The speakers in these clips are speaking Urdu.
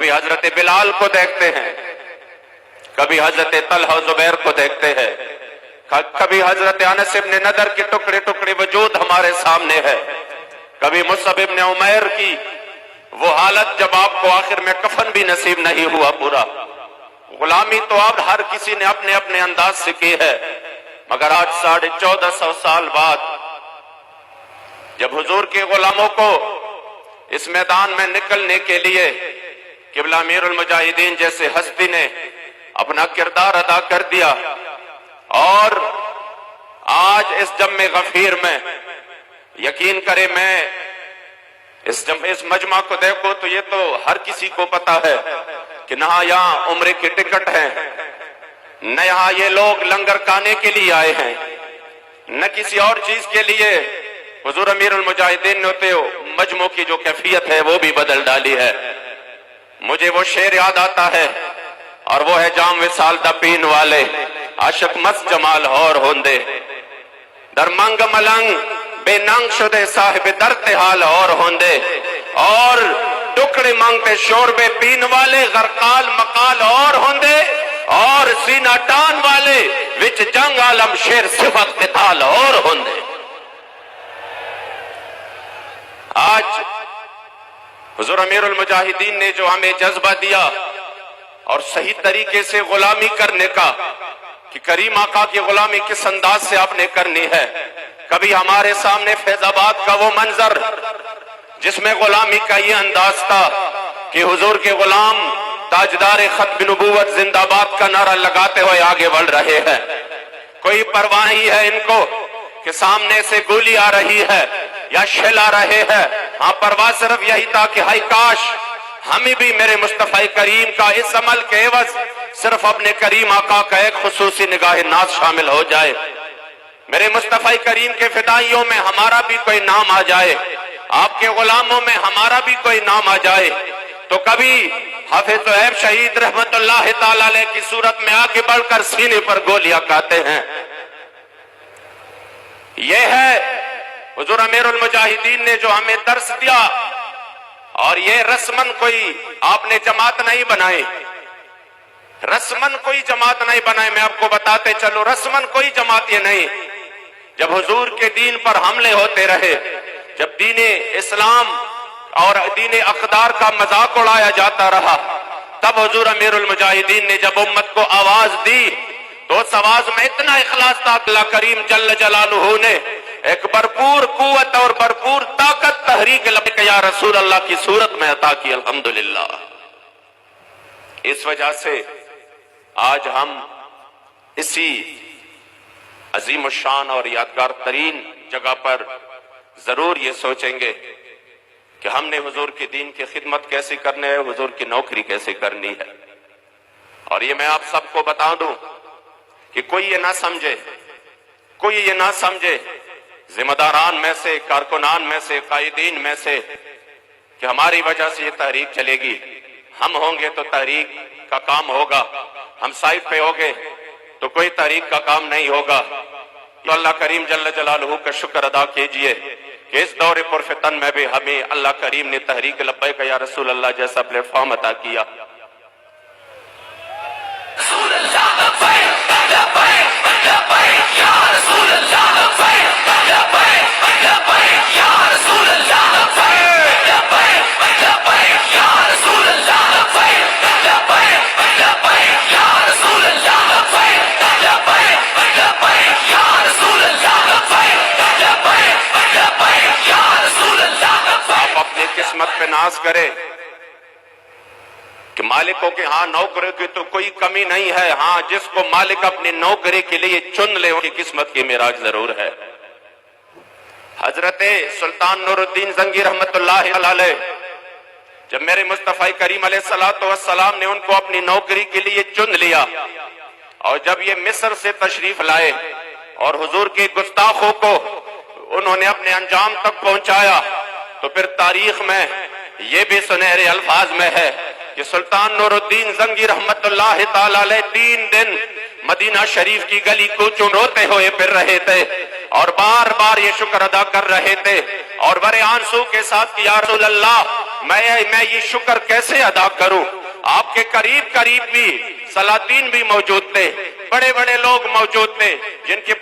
کبھی حضرت بلال کو دیکھتے ہیں، کبھی حضرت طلحہ و زبیر کو دیکھتے ہیں، کبھی حضرت انس ابن نضر کے ٹکڑے ٹکڑے وجود ہمارے سامنے ہے، کبھی مصعب ابن عمیر کی وہ حالت جب آپ کو آخر میں کفن بھی نصیب نہیں ہوا پورا۔ غلامی تو اب ہر کسی نے اپنے اپنے انداز سے کی ہے، مگر آج 1450 سال بعد جب حضور کے غلاموں کو اس میدان میں نکلنے کے لیے قبلہ امیر المجاہدین جیسے ہستی نے اپنا کردار ادا کر دیا، اور آج اس جم غفیر میں یقین کرے میں اس مجمع کو دیکھو تو یہ تو ہر کسی کو پتا ہے کہ نہ یہاں عمرے کے ٹکٹ ہیں، نہ یہاں یہ لوگ لنگر کھانے کے لیے آئے ہیں، نہ کسی اور چیز کے لیے۔ حضور امیر المجاہدین نے مجمع کی جو کیفیت ہے وہ بھی بدل ڈالی ہے۔ مجھے وہ شعر یاد آتا ہے، اور وہ ہے جام وصال دا پین والے عاشق مست جمال اور ہوندے، در منگ ملنگ بے ننگ شدے صاحب درد حال اور ہوندے، اور ٹکڑے مانگتے شوربے پین والے غرقال مقال اور ہوندے، اور سینہ ٹان والے وچ جنگ عالم شیر صفت قتال اور ہوندے۔ آج حضور امیر المجاہدین نے جو ہمیں جذبہ دیا اور صحیح طریقے سے غلامی کرنے کا، کہ کریم آقا کی غلامی کس انداز سے آپ نے کرنی ہے۔ کبھی ہمارے سامنے فیض آباد کا وہ منظر جس میں غلامی کا یہ انداز تھا کہ حضور کے غلام تاجدار ختم نبوت زندہ باد کا نعرہ لگاتے ہوئے آگے بڑھ رہے ہیں۔ کوئی پرواہ ہی ہے ان کو کہ سامنے سے گولی آ رہی ہے یا شیل آ رہے ہیں، ہاں پرواہ صرف یہی تھا کہ ہائی کاش ہمیں بھی میرے مصطفی کریم کا اس عمل کے عوض صرف اپنے کریم آقا کا ایک خصوصی نگاہ ناز شامل ہو جائے، میرے مصطفی کریم کے فدائیوں میں ہمارا بھی کوئی نام آ جائے، آپ کے غلاموں میں ہمارا بھی کوئی نام آ جائے۔ تو کبھی حافظ عیب شہید رحمت اللہ تعالی علیہ کی صورت میں آگے بڑھ کر سینے پر گولیاں کھاتے ہیں۔ یہ ہے حضور امیر المجاہدین نے جو ہمیں درس دیا، اور یہ رسمن کوئی آپ نے جماعت نہیں بنائے، رسمن کوئی جماعت نہیں بنائے، میں آپ کو بتاتے چلو رسمن کوئی جماعت یہ نہیں۔ جب حضور کے دین پر حملے ہوتے رہے، جب دین اسلام اور دین اقدار کا مذاق اڑایا جاتا رہا، تب حضور امیر المجاہدین نے جب امت کو آواز دی تو اس آواز میں اتنا اخلاص تھا، اللہ کریم جل جلالہ نے ایک بھرپور قوت اور بھرپور طاقت تحریک لبیک یا رسول اللہ کی صورت میں عطا کی، الحمدللہ۔ اس وجہ سے آج ہم اسی عظیم الشان اور یادگار ترین جگہ پر ضرور یہ سوچیں گے کہ ہم نے حضور کے دین کی خدمت کیسے کرنی ہے، حضور کی نوکری کیسے کرنی ہے۔ اور یہ میں آپ سب کو بتا دوں کہ کوئی یہ نہ سمجھے ذمہ داران میں سے، کارکنان میں سے، قائدین میں سے کہ ہماری وجہ سے یہ تحریک چلے گی، ہم ہوں گے تو تحریک کا کام ہوگا، ہم سائٹ پہ ہوگے تو کوئی تحریک کا کام نہیں ہوگا۔ تو اللہ کریم جل جلالہ کا شکر ادا کیجئے کہ اس دور پرفتن میں بھی ہمیں اللہ کریم نے تحریک لبیک یا رسول اللہ جیسا پلیٹ فارم عطا کیا۔ آپ اپنی قسمت پہ ناز کرے کہ مالکوں کے ہاں نوکری کی تو کوئی کمی نہیں ہے، ہاں جس کو مالک اپنی نوکری کے لیے چن لے ان کی قسمت کی معراج ضرور ہے۔ حضرت سلطان نور الدین زنگی رحمت اللہ علیہ جب میرے مصطفی کریم علیہ السلام نے ان کو اپنی نوکری کے لیے چن لیا، اور جب یہ مصر سے تشریف لائے اور حضور کے گستاخوں کو انہوں نے اپنے انجام تک پہنچایا، تو پھر تاریخ میں یہ بھی سنہرے الفاظ میں ہے کہ سلطان نور الدین زنگی رحمت اللہ تعالی علیہ 3 دن مدینہ شریف کی گلی کوچوں روتے ہوئے پھر رہے تھے، اور بار بار یہ شکر ادا کر رہے تھے، اور بڑے آنسو کے ساتھ کہ یا رسول اللہ میں یہ شکر کیسے ادا کروں؟ آپ کے قریب قریب بھی سلاطین بھی موجود تھے، بڑے بڑے لوگ موجود تھے، جن کے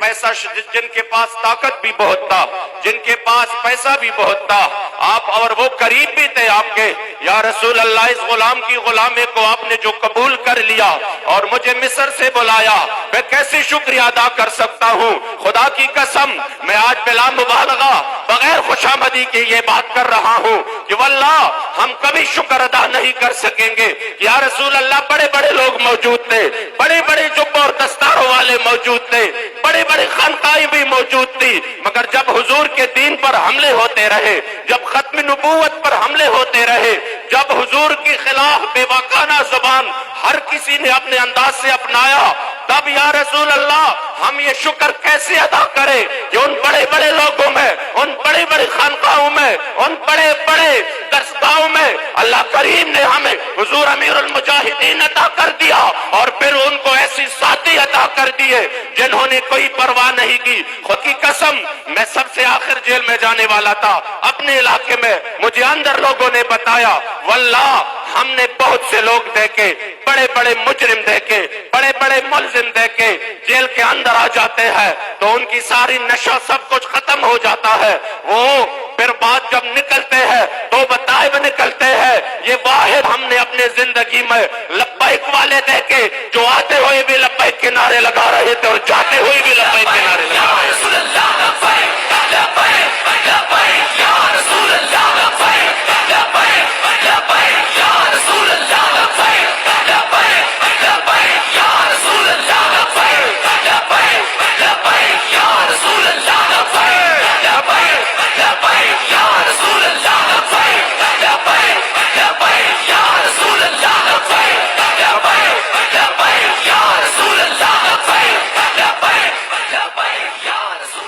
پاس طاقت بھی بہت تھا، جن کے پاس پیسہ بھی بہت تھا، آپ اور وہ قریب بھی تھے آپ کے۔ یا رسول اللہ، اس غلام کی غلامی کو آپ نے جو قبول کر لیا اور مجھے مصر سے بلایا، میں کیسے شکریہ ادا کر سکتا ہوں؟ خدا کی قسم میں آج بلا مبالغہ بغیر خوشامدی کے یہ بات کر رہا ہوں کہ واللہ ہم کبھی شکر ادا نہیں کر سکیں گے۔ یا رسول اللہ، بڑے بڑے لوگ موجود تھے، بڑے بڑے جبوں اور دستاروں والے موجود تھے، بڑے بڑے خانقاہیں بھی موجود تھی، مگر جب حضور کے دین پر حملے ہوتے رہے، جب ختم نبوت پر حملے ہوتے رہے، جب حضور کے خلاف بے باکانہ زبان ہر کسی نے اپنے انداز سے اپنایا، تب یا رسول اللہ ہم یہ شکر کیسے ادا کریں کہ ان بڑے بڑے لوگوں میں، ان بڑے بڑے خانقاہوں میں، ان بڑے بڑے درسگاہوں میں اللہ کریم نے ہمیں حضور امیر المجاہدین عطا کر دیا، اور پھر ان کو ایسی ساتھی عطا کر دیے جنہوں نے کوئی پرواہ نہیں کی۔ خود کی قسم میں سب سے آخر جیل میں جانے والا تھا اپنے علاقے میں، مجھے اندر لوگوں نے بتایا، واللہ ہم نے بہت سے لوگ دیکھے، بڑے بڑے مجرم دیکھے، بڑے بڑے ملزم دیکھے، جیل کے اندر آ جاتے ہیں تو ان کی ساری نشہ سب کچھ ختم ہو جاتا ہے، وہ پھر بعد جب نکلتے ہیں تو بتائب نکلتے ہیں۔ یہ واحد ہم نے اپنے زندگی میں لبیک والے دیکھے جو آتے ہوئے بھی لبیک کے نعرے لگا رہے تھے اور جاتے ہوئے بھی لبیک کے نعرے لگا رہے تھے۔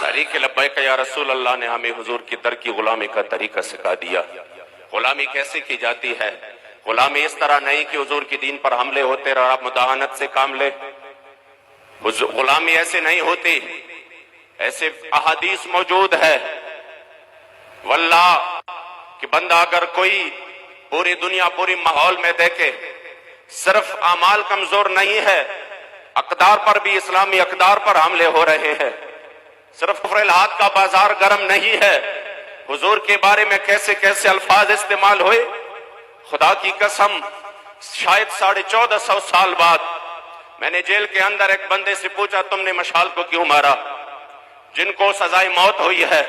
طریق لبیک یا رسول اللہ نے ہمیں حضور کی در کی غلامی کا طریقہ سکھا دیا۔ غلامی کیسے کی جاتی ہے؟ غلامی اس طرح نہیں کہ حضور کی دین پر حملے ہوتے رہے آپ مداہنت سے کام لے، غلامی ایسے نہیں ہوتی، ایسے احادیث موجود ہے واللہ کہ بندہ اگر کوئی پوری دنیا پوری ماحول میں دیکھے، صرف اعمال کمزور نہیں ہے، اقدار پر بھی اسلامی اقدار پر حملے ہو رہے ہیں، صرف کفر الہات کا بازار گرم نہیں ہے۔ حضور کے بارے میں کیسے کیسے الفاظ استعمال ہوئے، خدا کی قسم شاید 1450 سال بعد میں نے جیل کے اندر ایک بندے سے پوچھا تم نے مشال کو کیوں مارا؟ جن کو سزائے موت ہوئی ہے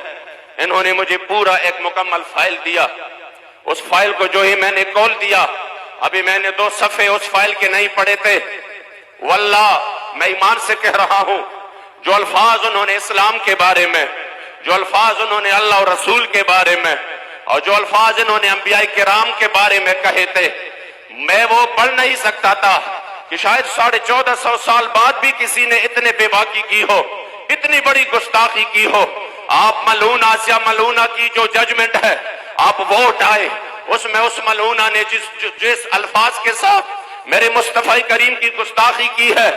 انہوں نے مجھے پورا ایک مکمل فائل دیا، اس فائل کو جو ہی میں نے کھول دیا، ابھی میں نے 2 صفحے اس فائل کے نہیں پڑھے تھے، واللہ میں ایمان سے کہہ رہا ہوں جو الفاظ انہوں نے اسلام کے بارے میں، جو الفاظ انہوں نے اللہ اور رسول کے بارے میں، اور جو الفاظ انہوں نے انبیاء کرام کے بارے میں کہے تھے، میں وہ پڑھ نہیں سکتا تھا کہ شاید 1450 سال بعد بھی کسی نے اتنے بے باکی کی ہو، اتنی بڑی گستاخی کی ہو۔ آپ ملعون آسیہ ملعونہ کی جو ججمنٹ ہے، آپ ووٹ آئے، اس میں اس ملعونہ نے جس الفاظ کے ساتھ میرے مصطفی کریم کی گستاخی کی ہے،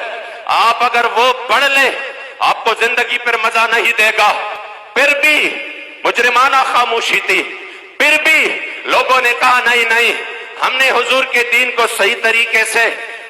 آپ اگر وہ پڑھ لیں آپ کو زندگی پر مزہ نہیں دے گا۔ پھر بھی مجرمانہ خاموشی تھی، پھر بھی لوگوں نے کہا نہیں ہم نے حضور کے دین کو صحیح طریقے سے،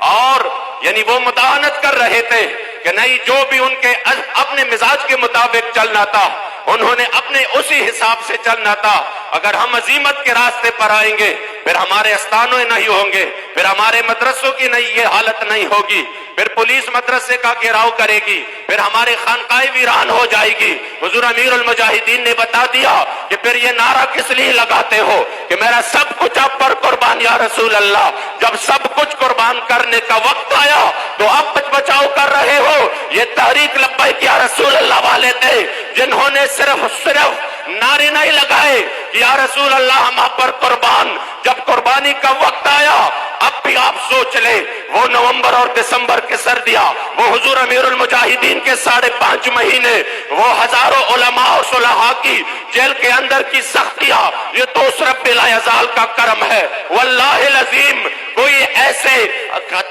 اور یعنی وہ مداہنت کر رہے تھے کہ نہیں، جو بھی ان کے اپنے مزاج کے مطابق چلنا تھا انہوں نے اپنے اسی حساب سے چلنا تھا۔ اگر ہم عظیمت کے راستے پر آئیں گے پھر ہمارے استانوں نہیں ہوں گے، پھر ہمارے مدرسوں کی نہیں یہ حالت نہیں ہوگی، پھر پولیس مدرسے کا گھیراؤ کرے گی، پھر ہمارے خانقاہیں ویران ہو جائے گی۔ حضور امیر المجاہدین نے بتا دیا کہ پھر یہ نعرہ کس لیے لگاتے ہو کہ میرا سب کچھ آپ پر قربان یا رسول اللہ۔ جب سب کچھ قربان کرنے کا وقت آیا تو اب بچ بچاؤ کر رہے ہو۔ یہ تحریک لبیک یا رسول اللہ والے تھے جنہوں نے صرف نعرے نہیں لگائے کہ یا رسول اللہ ہم آپ پر قربان۔ جب قربانی کا وقت آیا اب بھی آپ سوچ لیں، وہ نومبر اور دسمبر کے سردیاں، وہ حضور امیر المجاہدین کے 5.5 مہینے، وہ ہزاروں علماء اور صلحاء کی جیل کے اندر کی سختیاں، یہ تو اس رب لا یزال کا کرم ہے۔ واللہ العظیم کوئی ایسے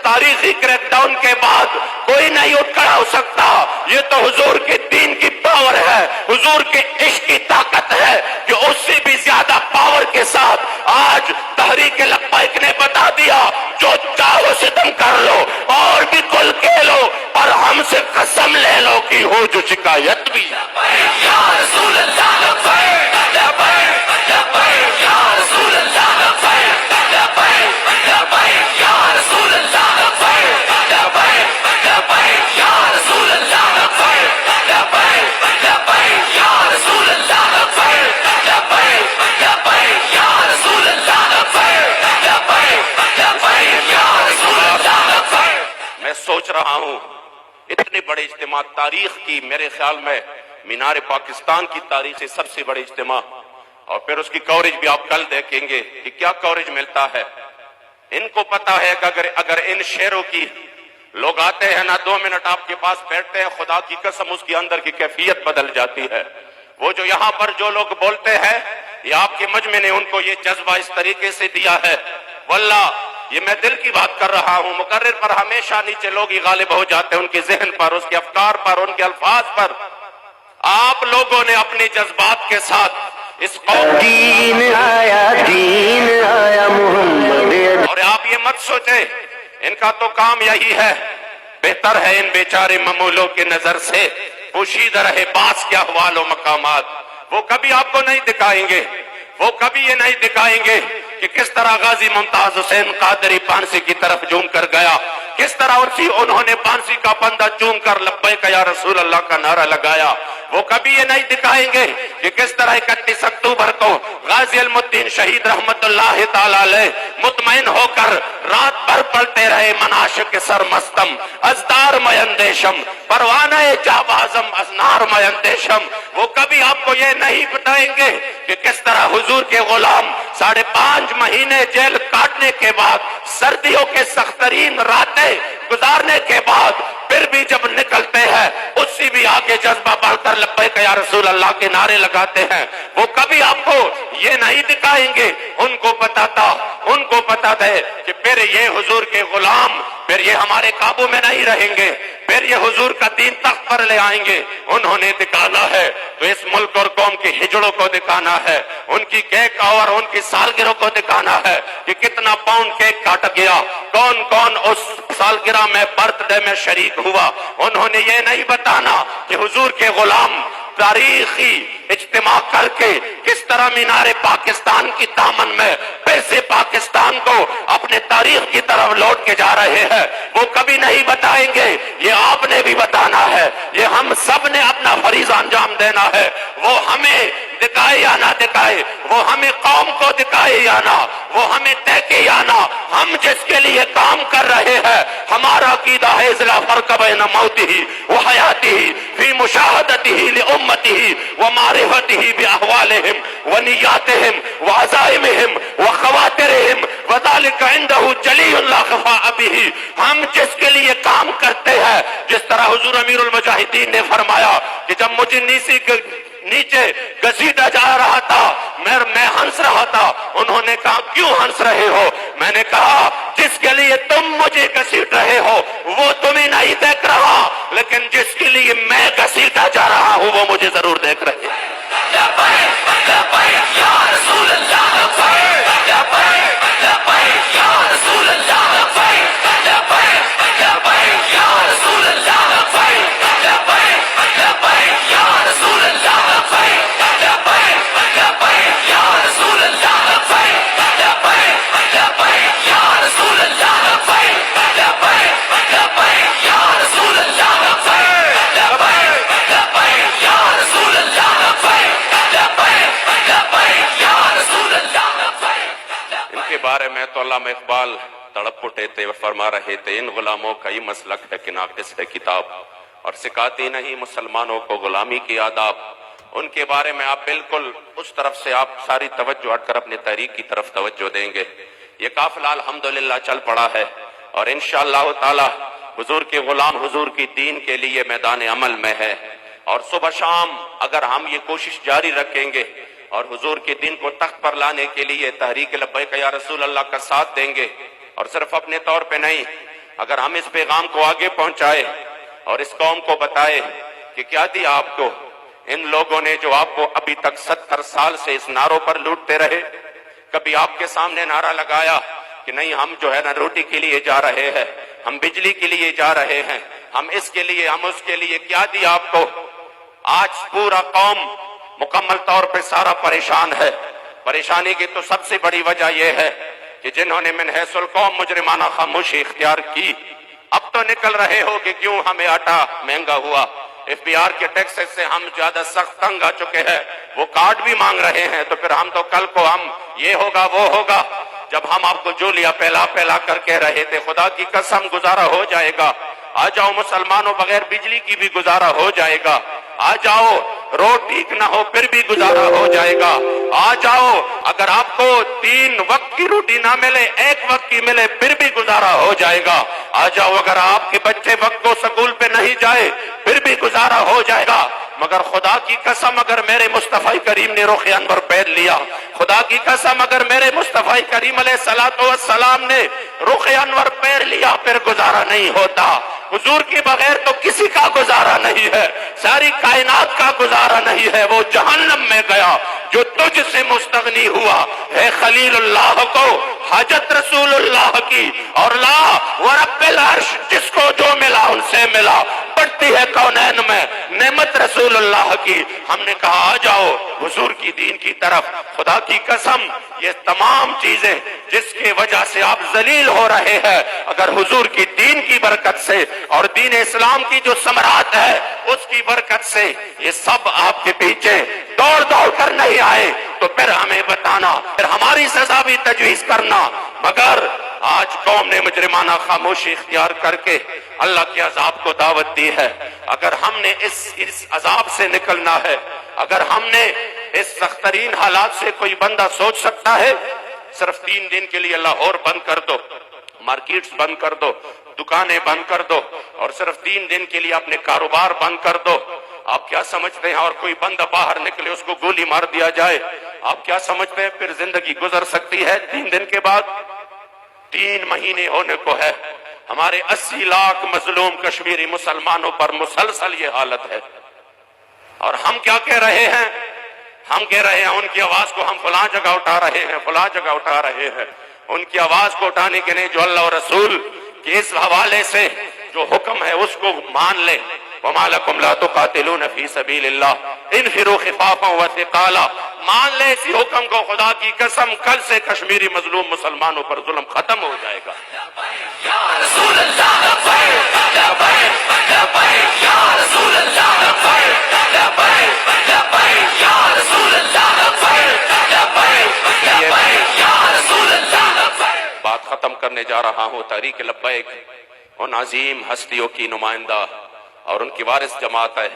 تاریخی کریک ڈاؤن کے بعد کوئی نہیں اٹھ کھڑا ہو سکتا۔ یہ تو حضور کے دین کی پاور ہے، حضور کے عشق کی طاقت ہے کہ اس سے بھی زیادہ پاور کے ساتھ آج تحریک لبیک نے بتا دیا جو چاہو ستم کر لو اور بھی کل کے لو، پر ہم سے قسم لے لو کہ ہو جو شکایت بھی یا رسول اللہ لبیک لبیک لبیک یا رسول اللہ لبیک لبیک لبیک یا رسول اللہ لبیک لبیک لبیک یا رسول اللہ لبیک لبیک لبیک یا رسول اللہ لبیک لبیک لبیک یا رسول اللہ لبیک لبیک لبیک یا رسول اللہ لبیک۔ میں سوچ رہا ہوں اتنے بڑے اجتماع تاریخ کی، میرے خیال میں مینار پاکستان کی تاریخ سے سب سے بڑے اجتماع، اور پھر اس کی کوریج بھی آپ کل دیکھیں گے کہ کیا کوریج ملتا ہے۔ ان کو پتا ہے کہ اگر ان شعروں کی لوگ آتے ہیں نا 2 منٹ آپ کے پاس بیٹھتے ہیں، خدا کی قسم اس کی اندر کی کیفیت بدل جاتی ہے۔ وہ جو یہاں پر جو لوگ بولتے ہیں، یہ آپ کے مجمع نے ان کو یہ جذبہ اس طریقے سے دیا ہے، واللہ یہ میں دل کی بات کر رہا ہوں۔ مقرر پر ہمیشہ نیچے لوگ ہی غالب ہو جاتے ہیں، ان کے ذہن پر، اس کے افکار پر، ان کے الفاظ پر۔ آپ لوگوں نے اپنے جذبات کے ساتھ اس قوم دین آیا محمد، اور آپ یہ مت سوچیں ان کا تو کام یہی ہے، بہتر ہے ان بیچارے ممولوں کے نظر سے پوشیدہ رہے باس کے احوال و مقامات۔ وہ کبھی آپ کو نہیں دکھائیں گے، وہ کبھی یہ نہیں دکھائیں گے کہ کس طرح غازی ممتاز حسین قادری پانسی کی طرف جھوم کر گیا، کس طرح انہوں نے پانسی کا پندہ چوم کر لبیک یا رسول اللہ کا نعرہ لگایا۔ وہ کبھی یہ نہیں دکھائیں گے کہ کس طرح 31 اکتوبر کو غازی علم الدین شہید رحمت اللہ تعالی علیہ مطمئن ہو کر رات بھر پڑھتے رہے مناشق سرمستم ازدار میں اندیشم پروانہ جابازم ازنار میں اندیشم۔ وہ کبھی آپ کو یہ نہیں بتائیں گے کہ کس طرح حضور کے غلام 5.5 مہینے جیل کاٹنے کے بعد، سردیوں کے سخت ترین راتیں گزارنے کے بعد پھر بھی جب نکلتے ہیں اس سے بھی آگے جذبہ بڑھ کر لبیک یا رسول اللہ کے نعرے لگاتے ہیں۔ وہ کبھی آپ کو یہ نہیں دکھائیں گے، ان کو پتا تھا کہ پھر یہ حضور کے غلام پھر یہ ہمارے قابو میں نہیں رہیں گے، پھر یہ حضور کا دین تخت پر لے آئیں گے۔ انہوں نے دکھانا ہے تو اس ملک اور قوم کے ہجڑوں کو دکھانا ہے، ان کی کیک اور ان کی سالگرہ کو دکھانا ہے کہ کتنا پاؤنڈ کیک کاٹ گیا، کون کون اس سالگرہ میں برتھ ڈے میں شریک ہوا۔ انہوں نے یہ نہیں بتانا کہ حضور کے غلام تاریخی اجتماع کر کے کس طرح مینار پاکستان کی دامن میں پھر سے پاکستان کو اپنے تاریخ کی طرف لوٹ کے جا رہے ہیں۔ وہ کبھی نہیں بتائیں گے، یہ آپ نے بھی بتانا ہے، یہ ہم سب نے اپنا فریضہ انجام دینا ہے۔ وہ ہمیں دکھائے یا نہ دکھائے، وہ ہمیں قوم کو دکھائے یا نہ، وہ ہمیں دیکھے یا نہ، ہم جس کے لیے کام کر رہے ہیں ہمارا عقیدہ ہے لا فرق بین موتہ و حیاتہ فی مشاہدتہ لامتہ و معرفتہ باحوالہم و نیاتہم و عزائمہم و خواترہم وذلک عندہ جلی لا خفاء بہ۔ ہم جس کے لیے کام کرتے ہیں، جس طرح حضور امیر المجاہدین نے فرمایا کہ جب مجھے نیچے گھسیٹا جا رہا تھا میں ہنس رہا تھا، انہوں نے کہا کیوں ہنس رہے ہو؟ میں نے کہا جس کے لیے تم مجھے گھسیٹ رہے ہو وہ تمہیں نہیں دیکھ رہا، لیکن جس کے لیے میں گھسیٹا جا رہا ہوں وہ مجھے ضرور دیکھ رہے ہیں۔ لبیک لبیک یا رسول اللہ لبیک لبیک لبیک یا رسول اللہ لبیک لبیک لبیک یا رسول اللہ لبیک لبیک لبیک یا رسول اللہ لبیک لبیک لبیک یا رسول اللہ لبیک لبیک لبیک یا رسول اللہ لبیک لبیک لبیک یا رسول اللہ لبیک لبیک لبیک یا رسول اللہ لبیک لبیک لبیک یا رسول اللہ لبیک۔ ان کے بارے میں تو علامہ اقبال تڑپ اٹھے تھے، فرما رہے تھے ان غلاموں کا یہ مسلک ہے کہ ناقص ہے کتاب اور سکھاتی نہیں مسلمانوں کو غلامی کی آداب۔ ان کے بارے میں آپ بالکل اس طرف سے آپ ساری توجہ ہٹ کر اپنے تحریک کی طرف توجہ دیں گے۔ یہ قافلہ الحمدللہ چل پڑا ہے اور انشاءاللہ تعالی حضور کے غلام حضور کی دین کے لیے میدان عمل میں ہے، اور صبح شام اگر ہم یہ کوشش جاری رکھیں گے اور حضور کے دین کو تخت پر لانے کے لیے تحریک لبیک یا رسول اللہ کا ساتھ دیں گے، اور صرف اپنے طور پہ نہیں، اگر ہم اس پیغام کو آگے پہنچائے اور اس قوم کو بتائے کہ کیا دیا آپ کو ان لوگوں نے جو آپ کو ابھی تک 70 سال سے اس ناروں پر لوٹتے رہے، کبھی آپ کے سامنے نعرہ لگایا کہ نہیں ہم جو ہے نا روٹی کے لیے جا رہے ہیں، ہم بجلی کے لیے جا رہے ہیں، ہم اس کے لیے، ہم اس کے لیے، کیا دیا آپ کو؟ آج پورا قوم مکمل طور پہ سارا پریشان ہے۔ پریشانی کی تو سب سے بڑی وجہ یہ ہے کہ جنہوں نے من حیث القوم مجرمانہ خاموشی اختیار کی، اب تو نکل رہے ہو کہ کیوں ہمیں آٹا مہنگا ہوا، ایف بی آر کے ٹیکسز سے ہم زیادہ سخت تنگ آ چکے ہیں، وہ کارڈ بھی مانگ رہے ہیں، تو پھر ہم تو کل کو ہم یہ ہوگا وہ ہوگا۔ جب ہم آپ کو جو لیا پہلا پہلا کر کے رہے تھے، خدا کی قسم گزارا ہو جائے گا، آ جاؤ مسلمانوں، بغیر بجلی کی بھی گزارا ہو جائے گا، آ جاؤ روڈ ٹھیک نہ ہو پھر بھی گزارا ہو جائے گا، آ جاؤ اگر آپ کو 3 وقت کی روٹی نہ ملے 1 وقت کی ملے پھر بھی گزارا ہو جائے گا، آ جاؤ اگر آپ کے بچے وقت کو سکول پہ نہیں جائے پھر بھی گزارا ہو جائے گا۔ مگر خدا کی قسم اگر میرے مصطفی کریم نے رخ انور پہن لیا، خدا کی قسم اگر میرے مصطفی کریم علیہ السلام نے رخ انور پہن لیا پھر گزارا نہیں ہوتا۔ حضور کے بغیر تو کسی کا گزارا نہیں ہے، ساری کائنات کا گزارا نہیں ہے۔ وہ جہنم میں گیا جو تجھ سے مستغنی ہوا ہے خلیل اللہ کو حاجت رسول اللہ کی، اور لا ورب العرش جس کو جو ملا ان سے ملا، بڑھتی ہے کونین میں نعمت رسول اللہ کی۔ ہم نے کہا آ جاؤ حضور کی دین کی طرف۔ خدا کی قسم یہ تمام چیزیں جس کی وجہ سے آپ ذلیل ہو رہے ہیں، اگر حضور کی دین کی برکت سے اور دین اسلام کی جو ثمرات ہے اس کی برکت سے یہ سب آپ کے پیچھے دوڑ دوڑ کر نہیں آئے تو پھر ہمیں بتانا، پھر ہماری سزا بھی تجویز کرنا۔ مگر آج قوم نے مجرمانہ خاموشی اختیار کر کے اللہ کے عذاب کو دعوت دی ہے۔ اگر ہم نے اس عذاب سے نکلنا ہے، اگر ہم نے اس سخت ترین حالات سے، کوئی بندہ سوچ سکتا ہے صرف 3 دن کے لیے لاہور بند کر دو، مارکیٹس بند کر دو، دکانیں بند کر دو، اور صرف 3 دن کے لیے اپنے کاروبار بند کر دو، آپ کیا سمجھتے ہیں؟ اور کوئی بندہ باہر نکلے اس کو گولی مار دیا جائے، آپ کیا سمجھتے ہیں پھر زندگی گزر سکتی ہے 3 دن کے بعد؟ 3 مہینے ہونے کو ہے، ہمارے 80 لاکھ مظلوم کشمیری مسلمانوں پر مسلسل یہ حالت ہے، اور ہم کیا کہہ رہے ہیں؟ ہم کہہ رہے ہیں ان کی آواز کو ہم فلاں جگہ اٹھا رہے ہیں، فلاں جگہ اٹھا رہے ہیں۔ ان کی آواز کو اٹھانے کے نہیں، جو اللہ اور رسول کے اس حوالے سے جو حکم ہے اس کو مان لیں۔ وَمَا لَكُمْ لَا تُقَاتِلُونَ فِي سَبِيلِ اللَّهِ انْفِرُوا خِفَافًا وَثِقَالًا۔ مان لیں اسی حکم کو، خدا کی قسم کل سے کشمیری مظلوم مسلمانوں پر ظلم ختم ہو جائے گا۔ یا رسول اللہ لبیک لبیک لبیک یا رسول اللہ لبیک لبیک لبیک یا رسول اللہ لبیک لبیک لبیک یا رسول اللہ لبیک۔ بات ختم کرنے جا رہا ہوں۔ تحریک لبیک ان عظیم ہستیوں کی نمائندہ اور ان کی وارث جماعت ہے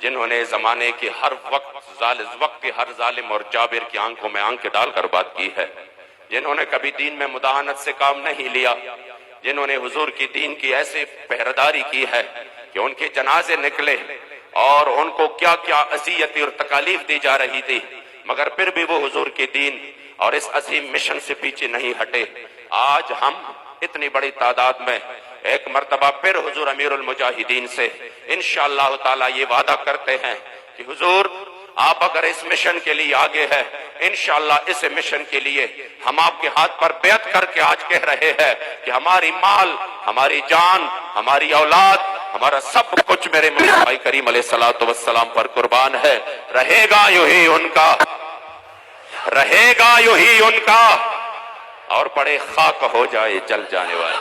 جنہوں نے زمانے کے ہر وقت کے ہر ظالم اور جابر کی آنکھوں میں آنکھ ڈال کر بات کی ہے، جنہوں نے کبھی دین میں مداہنت سے کام نہیں لیا، جنہوں نے حضور کی دین کی ایسے پہرداری کی ہے کہ ان کے جنازے نکلے اور ان کو کیا کیا اذیتیں اور تکالیف دی جا رہی تھی، مگر پھر بھی وہ حضور کی دین اور اس عظیم مشن سے پیچھے نہیں ہٹے۔ آج ہم اتنی بڑی تعداد میں ایک مرتبہ پھر حضور امیر المجاہدین سے انشاءاللہ تعالی یہ وعدہ کرتے ہیں کہ حضور آپ اگر اس مشن کے لیے آگے ہیں، انشاءاللہ اس مشن کے لیے ہم آپ کے ہاتھ پر بیعت کر کے آج کہہ رہے ہیں کہ ہماری مال، ہماری جان، ہماری اولاد، ہمارا سب کچھ میرے مصطفی کریم علیہ السلام پر قربان ہے۔ رہے گا یوں ہی ان کا، رہے گا یوں ہی ان کا، اور بڑے خاک ہو جائے جل جانے والے۔